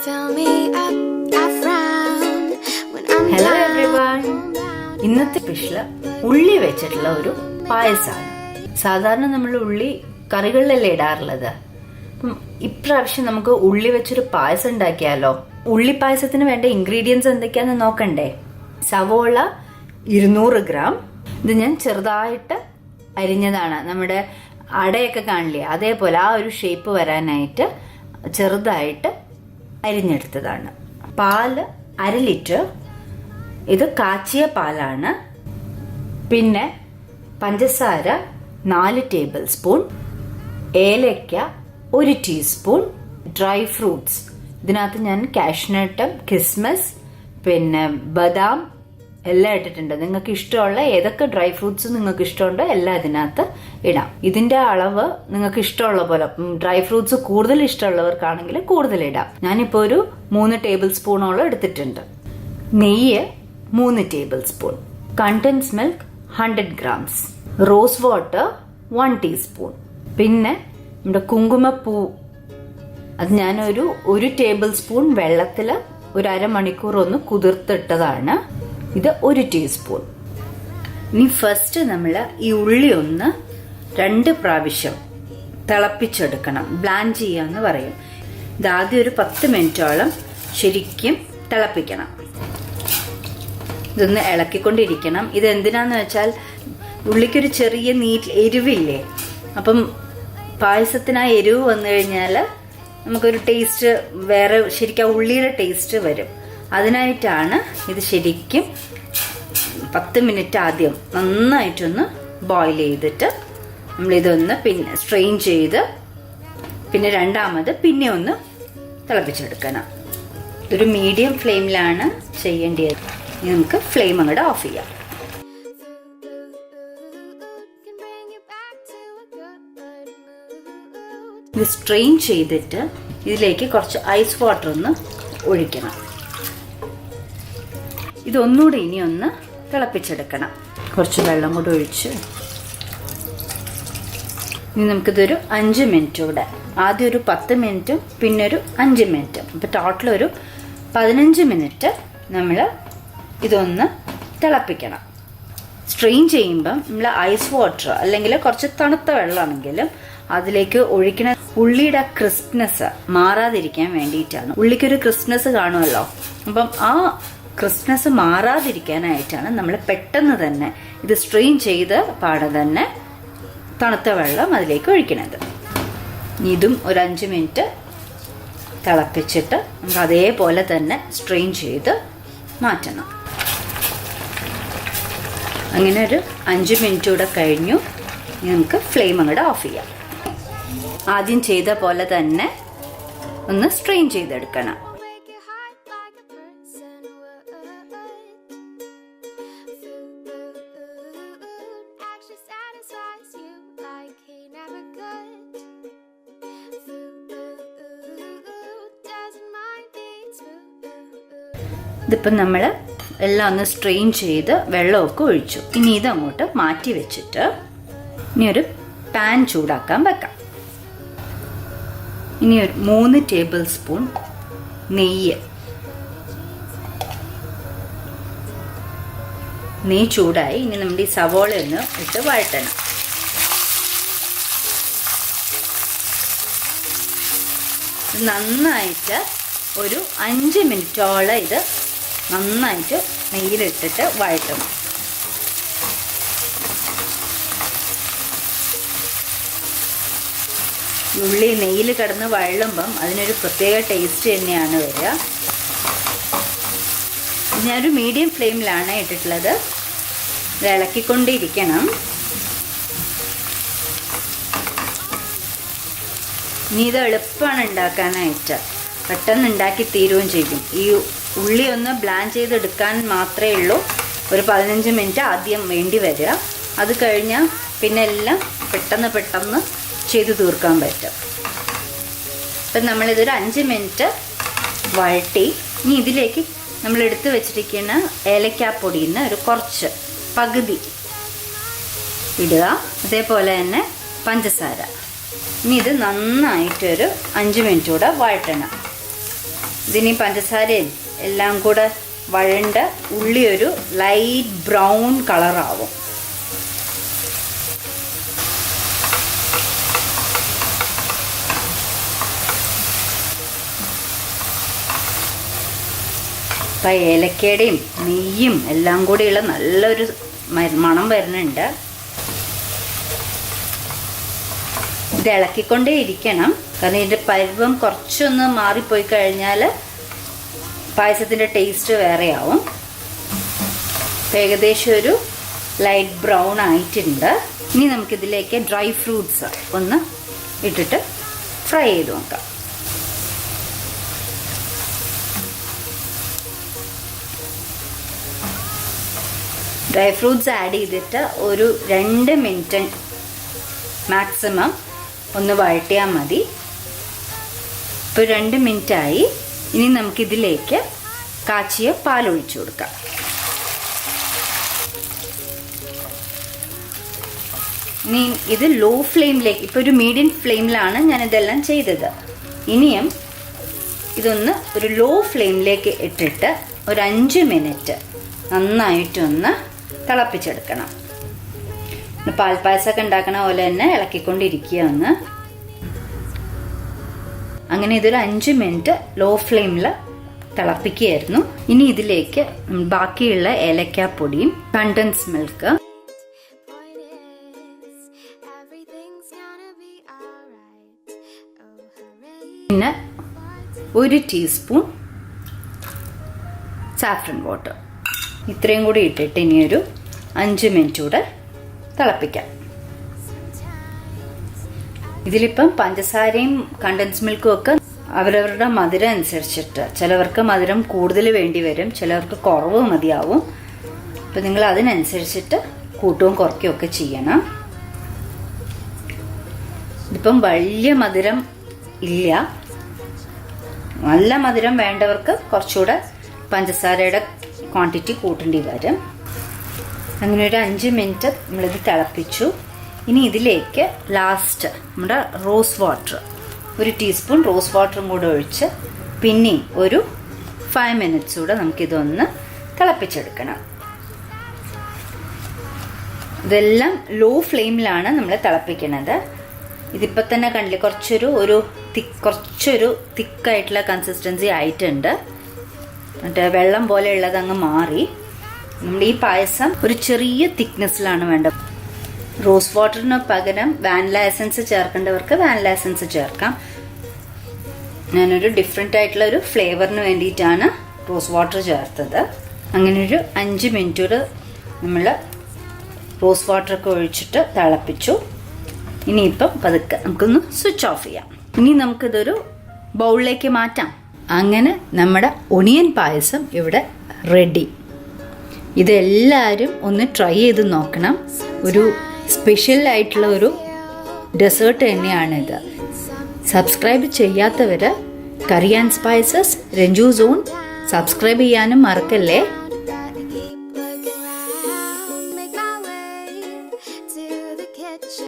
Hello everyone, ഇന്നത്തെ special ഉള്ളി വെച്ചിട്ടുള്ള ഒരു പായസമാണ്. സാധാരണ നമ്മൾ ഉള്ളി കറികളിലല്ലേ ഇടാറുള്ളത്. ഇപ്രാവശ്യം നമുക്ക് ഉള്ളി വെച്ചൊരു പായസം ഉണ്ടാക്കിയാലോ. ഉള്ളി പായസത്തിന് വേണ്ട ഇൻഗ്രീഡിയൻസ് എന്തൊക്കെയാന്ന് നോക്കണ്ടേ. സവോള 200 ഗ്രാം, ഇത് ഞാൻ ചെറുതായിട്ട് അരിഞ്ഞതാണ്. നമ്മുടെ അടയൊക്കെ കാണില്ലേ, അതേപോലെ ആ ഒരു ഷേപ്പ് വരാനായിട്ട് ചെറുതായിട്ട് അരിഞ്ഞെടുത്തതാണ്. പാല് 1/2 ലിറ്റർ, ഇത് കാച്ചിയ പാലാണ്. പിന്നെ പഞ്ചസാര 4 ടേബിൾ സ്പൂൺ, ഏലക്ക 1 ടീസ്പൂൺ, ഡ്രൈ ഫ്രൂട്ട്സ് ഇതിനകത്ത് ഞാൻ കാഷ്നട്ട്, കിസ്മസ്, പിന്നെ ബദാം എല്ലാം ഇട്ടിട്ടുണ്ട്. നിങ്ങൾക്ക് ഇഷ്ടമുള്ള ഏതൊക്കെ ഡ്രൈ ഫ്രൂട്ട്സ് നിങ്ങൾക്ക് ഇഷ്ടമുണ്ടോ എല്ലാം ഇതിനകത്ത് ഇടാം. ഇതിന്റെ അളവ് നിങ്ങൾക്ക് ഇഷ്ടമുള്ള പോലെ, ഡ്രൈ ഫ്രൂട്ട്സ് കൂടുതൽ ഇഷ്ടമുള്ളവർക്കാണെങ്കിൽ കൂടുതൽ ഇടാം. ഞാനിപ്പോൾ ഒരു 3 ടേബിൾ സ്പൂണോളം എടുത്തിട്ടുണ്ട്. നെയ്യ് 3 tablespoon, condensed milk 100 grams, rose water 1 teaspoon, പിന്നെ നമ്മുടെ കുങ്കുമപ്പൂ അത് ഞാനൊരു 1 ടേബിൾ സ്പൂൺ വെള്ളത്തിൽ ഒരു അരമണിക്കൂർ ഒന്ന് കുതിർത്തിട്ടതാണ്. ഇത് 1 ടീസ്പൂൺ. ഇനി ഫസ്റ്റ് നമ്മൾ ഈ ഉള്ളി ഒന്ന് 2 പ്രാവശ്യം തിളപ്പിച്ചെടുക്കണം. ബ്ലാൻഡ് ചെയ്യാന്ന് പറയും. ഇതാദ്യം ഒരു 10 മിനിറ്റോളം ശരിക്കും തിളപ്പിക്കണം. ഇതൊന്ന് ഇളക്കിക്കൊണ്ടിരിക്കണം. ഇത് എന്തിനാന്ന് വെച്ചാൽ ഉള്ളിക്കൊരു ചെറിയ എരിവില്ലേ, അപ്പം പായസത്തിന് ആ എരിവ് വന്നു കഴിഞ്ഞാൽ നമുക്കൊരു ടേസ്റ്റ് വേറെ, ശരിക്കും ഉള്ളിയുടെ ടേസ്റ്റ് വരും. അതിനായിട്ടാണ് ഇത് ശരിക്കും 10 മിനിറ്റ് ആദ്യം നന്നായിട്ടൊന്ന് ബോയിൽ ചെയ്തിട്ട് നമ്മളിതൊന്ന് പിന്നെ സ്ട്രെയിൻ ചെയ്ത് പിന്നെ രണ്ടാമത് പിന്നെ ഒന്ന് തിളപ്പിച്ചെടുക്കണം. ഇതൊരു മീഡിയം ഫ്ലെയിമിലാണ് ചെയ്യേണ്ടത്. ഇനി നമുക്ക് ഫ്ലെയിം അങ്ങോട്ട് ഓഫ് ചെയ്യാം. ഇത് സ്ട്രെയിൻ ചെയ്തിട്ട് ഇതിലേക്ക് കുറച്ച് ഐസ് വാട്ടർ ഒന്ന് ഒഴിക്കണം. ഇതൊന്നുകൂടി ഇനി ഒന്ന് തിളപ്പിച്ചെടുക്കണം. കുറച്ച് വെള്ളം കൂടി ഒഴിച്ച് ഇനി നമുക്കിതൊരു 5 മിനിറ്റ് കൂടെ, ആദ്യം ഒരു 10 മിനിറ്റും പിന്നെ ഒരു 5 മിനിറ്റും, അപ്പോൾ ടോട്ടൽ ഒരു 15 മിനിറ്റ് നമ്മൾ ഇതൊന്ന് തിളപ്പിക്കണം. സ്ട്രെയിൻ ചെയ്യുമ്പം നമ്മൾ ഐസ് വാട്ടർ അല്ലെങ്കിൽ കുറച്ച് തണുത്ത വെള്ളമാണെങ്കിലും അതിലേക്ക് ഒഴിക്കണ ഉള്ളിയുടെ ക്രിസ്പ്നെസ് മാറാതിരിക്കാൻ വേണ്ടിയിട്ടാണ്. ഉള്ളിക്കൊരു ക്രിസ്പ്നെസ് കാണുമല്ലോ, അപ്പം ആ ക്രിസ്പ്നെസ് മാറാതിരിക്കാനായിട്ടാണ് നമ്മൾ പെട്ടെന്ന് തന്നെ ഇത് സ്ട്രെയിൻ ചെയ്ത് പാടെ തന്നെ തണുത്ത വെള്ളം അതിലേക്ക് ഒഴിക്കണത്. ഇതും ഒരു 5 മിനിറ്റ് തിളപ്പിച്ചിട്ട് നമുക്ക് അതേപോലെ തന്നെ സ്ട്രെയിൻ ചെയ്ത് മാറ്റണം. അങ്ങനെ ഒരു 5 മിനിറ്റ് കൂടെ കഴിഞ്ഞു. നമുക്ക് ഫ്ലെയിം അങ്ങോട്ട് ഓഫ് ചെയ്യാം. ആദ്യം ചെയ്ത പോലെ തന്നെ ഒന്ന് സ്ട്രെയിൻ ചെയ്തെടുക്കണം. ഇതിപ്പം നമ്മൾ എല്ലാം ഒന്ന് സ്ട്രെയിൻ ചെയ്ത് വെള്ളമൊക്കെ ഒഴിച്ചു. ഇനി ഇതങ്ങോട്ട് മാറ്റി വെച്ചിട്ട് ഇനി ഒരു പാൻ ചൂടാക്കാൻ വെക്കാം. ഇനി ഒരു 3 ടേബിൾ സ്പൂൺ നെയ്യ് ചൂടായി. ഇനി നമ്മുടെ ഈ സവോള ഒന്ന് ഇട്ട് വഴറ്റണം. നന്നായിട്ട് ഒരു 5 മിനിറ്റോളം ഇത് നന്നായിട്ട് നെയ്യിലിട്ടിട്ട് വഴറ്റണം. ഉള്ളി നെയ്യിൽ കിടന്ന് വഴളുമ്പം അതിനൊരു പ്രത്യേക ടേസ്റ്റ് തന്നെയാണ് വരിക. ഞാനൊരു മീഡിയം ഫ്ലെയിമിലാണ് ഇട്ടിട്ടുള്ളത്. ഇത് ഇളക്കിക്കൊണ്ടിരിക്കണം. ഇനി ഇത് എളുപ്പമാണ് ഉണ്ടാക്കാനായിട്ട്, പെട്ടെന്ന് ഉണ്ടാക്കി തീരുകയും ചെയ്യും. ഈ ഉള്ളി ഒന്ന് ബ്ലാൻഡ് ചെയ്തെടുക്കാൻ മാത്രമേ ഉള്ളൂ ഒരു 15 മിനിറ്റ് ആദ്യം വേണ്ടി വരിക. അത് കഴിഞ്ഞാൽ പിന്നെ എല്ലാം പെട്ടെന്ന് ചെയ്ത് തീർക്കാൻ പറ്റും. അപ്പം നമ്മളിതൊരു 5 മിനിറ്റ് വഴട്ടി ഇനി ഇതിലേക്ക് നമ്മൾ എടുത്ത് വെച്ചിരിക്കുന്ന ഏലക്കാപ്പൊടിയിൽ നിന്ന് ഒരു കുറച്ച് പകുതി ഇടുക. അതേപോലെ തന്നെ പഞ്ചസാര. ഇനി ഇത് നന്നായിട്ടൊരു 5 മിനിറ്റ് കൂടെ വഴറ്റണം. ഇതിനി പഞ്ചസാരയും എല്ലാം കൂടെ വഴണ്ട് ഉള്ളി ഒരു ലൈറ്റ് ബ്രൗൺ കളറാവും. അപ്പം ഏലക്കയുടെയും നെയ്യും എല്ലാം കൂടിയുള്ള നല്ലൊരു മണം വരുന്നുണ്ട്. ഇത് ഇളക്കിക്കൊണ്ടേ ഇരിക്കണം, കാരണം ഇതിൻ്റെ പരുവം കുറച്ചൊന്ന് മാറിപ്പോയി കഴിഞ്ഞാൽ പായസത്തിൻ്റെ ടേസ്റ്റ് വേറെയാവും. ഏകദേശം ഒരു ലൈറ്റ് ബ്രൗൺ ആയിട്ടുണ്ട്. ഇനി നമുക്കിതിലേക്ക് ഡ്രൈ ഫ്രൂട്ട്സ് ഒന്ന് ഇട്ടിട്ട് ഫ്രൈ ചെയ്ത് നോക്കാം. ഡ്രൈ ഫ്രൂട്ട്സ് ആഡ് ചെയ്തിട്ട് ഒരു 2 മിനിറ്റ് മാക്സിമം ഒന്ന് വഴറ്റിയാൽ മതി. ഇപ്പോൾ 2 മിനിറ്റായി. ഇനി നമുക്കിതിലേക്ക് കാച്ചിയ പാലൊഴിച്ചു കൊടുക്കാം. ഇനി ഇത് ലോ ഫ്ലെയിമിലേക്ക്, ഇപ്പോൾ ഒരു മീഡിയം ഫ്ലെയിമിലാണ് ഞാനിതെല്ലാം ചെയ്തത്. ഇനിയും ഇതൊന്ന് ഒരു ലോ ഫ്ലെയിമിലേക്ക് ഇട്ടിട്ട് ഒരു 5 മിനിറ്റ് നന്നായിട്ടൊന്ന് തിളപ്പിച്ചെടുക്കണം. പാൽപ്പായസമൊക്കെ ഉണ്ടാക്കണ പോലെ തന്നെ ഇളക്കിക്കൊണ്ടിരിക്കുക ഒന്ന്. അങ്ങനെ ഇതൊരു 5 മിനിറ്റ് ലോ ഫ്ലെയിമിൽ തിളപ്പിക്കുകയായിരുന്നു. ഇനി ഇതിലേക്ക് ബാക്കിയുള്ള ഏലക്കാപ്പൊടിയും കണ്ടൻസ് മിൽക്ക്, പിന്നെ 1 ടീസ്പൂൺ സാഫ്രൻ വാട്ടർ, ഇത്രയും കൂടി ഇട്ടിട്ട് ഇനിയൊരു 5 മിനിറ്റ് കൂടെ തിളപ്പിക്കാം. ഇതിലിപ്പം പഞ്ചസാരയും കണ്ടൻസ് മിൽക്കും ഒക്കെ അവരവരുടെ മധുരം അനുസരിച്ചിട്ട്, ചിലവർക്ക് മധുരം കൂടുതൽ വേണ്ടി വരും, ചിലവർക്ക് കുറവ് മതിയാവും. അപ്പം നിങ്ങൾ അതിനനുസരിച്ചിട്ട് കൂട്ടവും കുറയ്ക്കുകയും ഒക്കെ ചെയ്യണം. ഇതിപ്പം വലിയ മധുരം ഇല്ല, നല്ല മധുരം വേണ്ടവർക്ക് കുറച്ചുകൂടെ പഞ്ചസാരയുടെ ക്വാണ്ടിറ്റി കൂട്ടേണ്ടി വരും. അങ്ങനെ ഒരു 5 മിനിറ്റ് നമ്മളിത് തിളപ്പിച്ചു. ഇനി ഇതിലേക്ക് ലാസ്റ്റ് നമ്മുടെ റോസ് വാട്ടർ, 1 ടീസ്പൂൺ റോസ് വാട്ടറും കൂടെ ഒഴിച്ച് പിന്നെയും ഒരു 5 മിനിറ്റ്സ് കൂടെ നമുക്കിതൊന്ന് തിളപ്പിച്ചെടുക്കണം. ഇതെല്ലാം ലോ ഫ്ലെയിമിലാണ് നമ്മൾ തിളപ്പിക്കുന്നത്. ഇതിപ്പോൾ തന്നെ കണ്ടില്ലേ കുറച്ചൊരു തിക്കായിട്ടുള്ള കൺസിസ്റ്റൻസി ആയിട്ടുണ്ട്. മറ്റേ വെള്ളം പോലെയുള്ളത് അങ്ങ് മാറി. നമ്മുടെ ഈ പായസം ഒരു ചെറിയ തിക്നെസ്സിലാണ് വേണ്ടത്. റോസ് വാട്ടറിന് പകരം വാനില എസൻസ് ചേർക്കേണ്ടവർക്ക് വാനില എസൻസ് ചേർക്കാം. ഞാനൊരു ഡിഫറെൻ്റ് ആയിട്ടുള്ള ഒരു ഫ്ലേവറിന് വേണ്ടിയിട്ടാണ് റോസ് വാട്ടർ ചേർത്തത്. അങ്ങനെ ഒരു 5 മിനിറ്റ് കൂടെ നമ്മൾ റോസ് വാട്ടറൊക്കെ ഒഴിച്ചിട്ട് തിളപ്പിച്ചു. ഇനിയിപ്പം പതുക്കെ നമുക്കൊന്ന് സ്വിച്ച് ഓഫ് ചെയ്യാം. ഇനി നമുക്കിതൊരു ബൗളിലേക്ക് മാറ്റാം. അങ്ങനെ നമ്മുടെ ഒണിയൻ പായസം ഇവിടെ റെഡി. ഇതെല്ലാവരും ഒന്ന് ട്രൈ ചെയ്ത് നോക്കണം. ഒരു സ്പെഷ്യൽ ആയിട്ടുള്ള ഒരു ഡെസേർട്ട് തന്നെയാണിത്. സബ്സ്ക്രൈബ് ചെയ്യാത്തവർ curry and spices Ranju zone subscribe ചെയ്യാനും മറക്കല്ലേ.